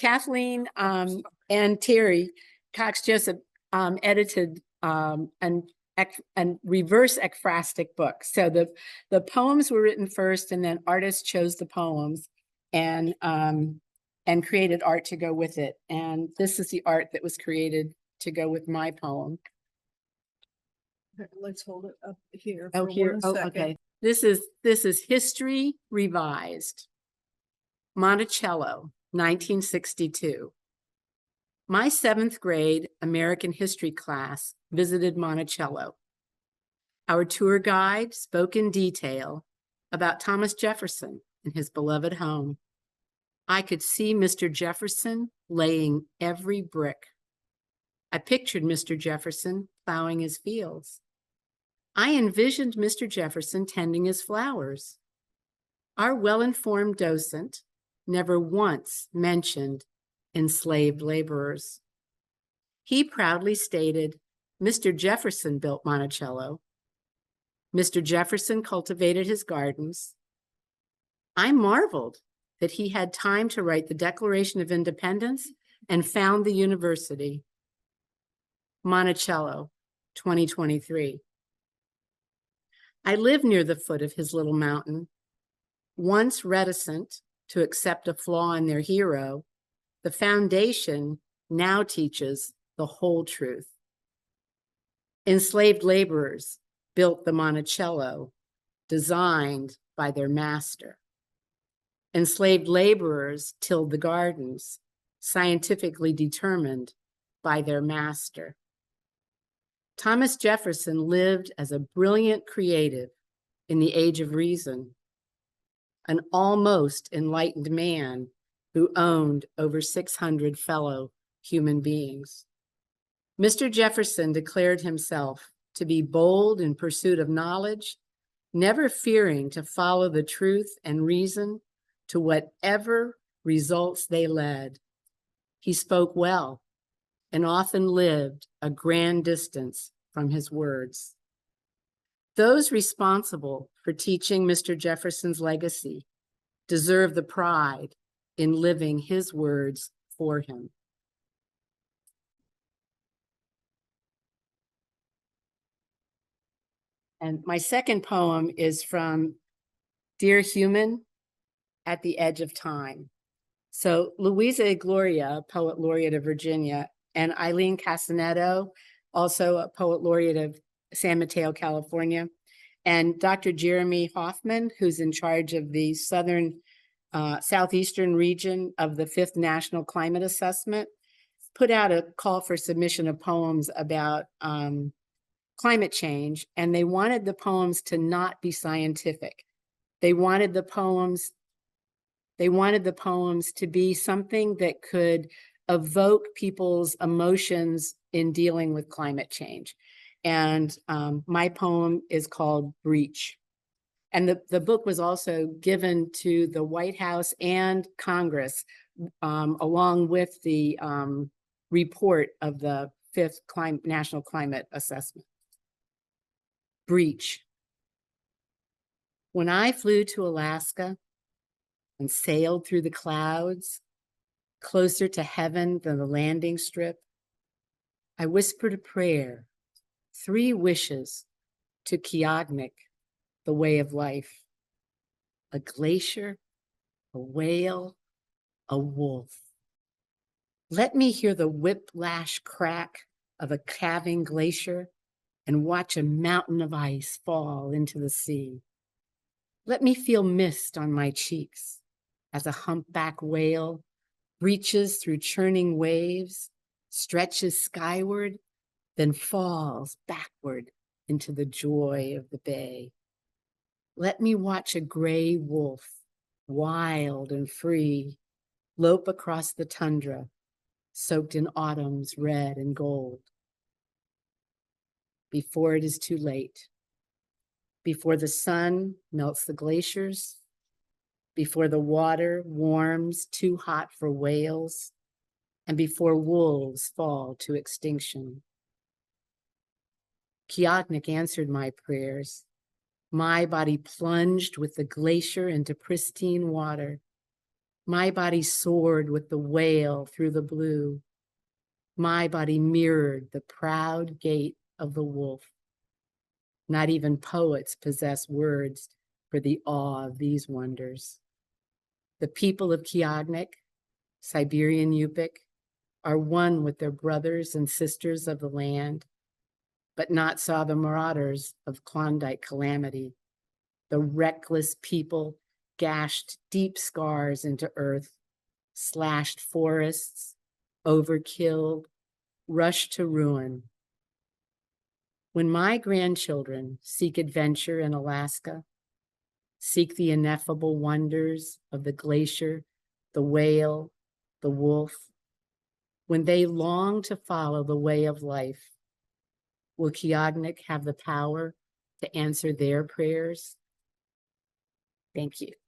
Kathleen and Terry Cox-Joseph edited an reverse ekphrastic book. So the poems were written first, and then artists chose the poems and created art to go with it. And this is the art that was created to go with my poem. Let's hold it up here. Oh, here. Oh, okay. This is History Revised. Monticello, 1962. My 7th grade American history class visited Monticello. Our tour guide spoke in detail about Thomas Jefferson and his beloved home. I could see Mr. Jefferson laying every brick. I pictured Mr. Jefferson plowing his fields. I envisioned Mr. Jefferson tending his flowers. Our well-informed docent never once mentioned enslaved laborers. He proudly stated, Mr. Jefferson built Monticello. Mr. Jefferson cultivated his gardens. I marveled that he had time to write the Declaration of Independence and found the university. Monticello, 2023. I live near the foot of his little mountain. Once reticent to accept a flaw in their hero, the foundation now teaches the whole truth. Enslaved laborers built the Monticello, designed by their master. Enslaved laborers tilled the gardens, scientifically determined by their master. Thomas Jefferson lived as a brilliant creative in the age of reason, an almost enlightened man who owned over 600 fellow human beings. Mr. Jefferson declared himself to be bold in pursuit of knowledge, never fearing to follow the truth and reason to whatever results they led. He spoke well and often lived a grand distance from his words. Those responsible for teaching Mr. Jefferson's legacy deserve the pride in living his words for him. And my second poem is from Dear Human, at the Edge of Time. So Luisa A, poet laureate of Virginia, and Eileen Castaneda, also a poet laureate of San Mateo, California, and Dr. Jeremy Hoffman, who's in charge of the southeastern region of the 5th National Climate Assessment, put out a call for submission of poems about climate change, and they wanted the poems to not be scientific. They wanted the poems to be something that could evoke people's emotions in dealing with climate change. And my poem is called Breach. And the book was also given to the White House and Congress along with the report of the 5th National Climate Assessment. Breach. When I flew to Alaska and sailed through the clouds, closer to heaven than the landing strip, I whispered a prayer, 3 wishes to Kiagnik, the way of life. A glacier, a whale, a wolf. Let me hear the whiplash crack of a calving glacier and watch a mountain of ice fall into the sea. Let me feel mist on my cheeks as a humpback whale breaches through churning waves, stretches skyward, then falls backward into the joy of the bay. Let me watch a gray wolf, wild and free, lope across the tundra, soaked in autumn's red and gold. Before it is too late, before the sun melts the glaciers, before the water warms too hot for whales, and before wolves fall to extinction. Kiagnik answered my prayers. My body plunged with the glacier into pristine water. My body soared with the whale through the blue. My body mirrored the proud gait of the wolf. Not even poets possess words for the awe of these wonders. The people of Kiagnik, Siberian Yupik, are one with their brothers and sisters of the land, but not saw the marauders of Klondike calamity. The reckless people gashed deep scars into earth, slashed forests, overkilled, rushed to ruin. When my grandchildren seek adventure in Alaska, seek the ineffable wonders of the glacier, the whale, the wolf, when they long to follow the way of life, will Kiagnik have the power to answer their prayers? Thank you.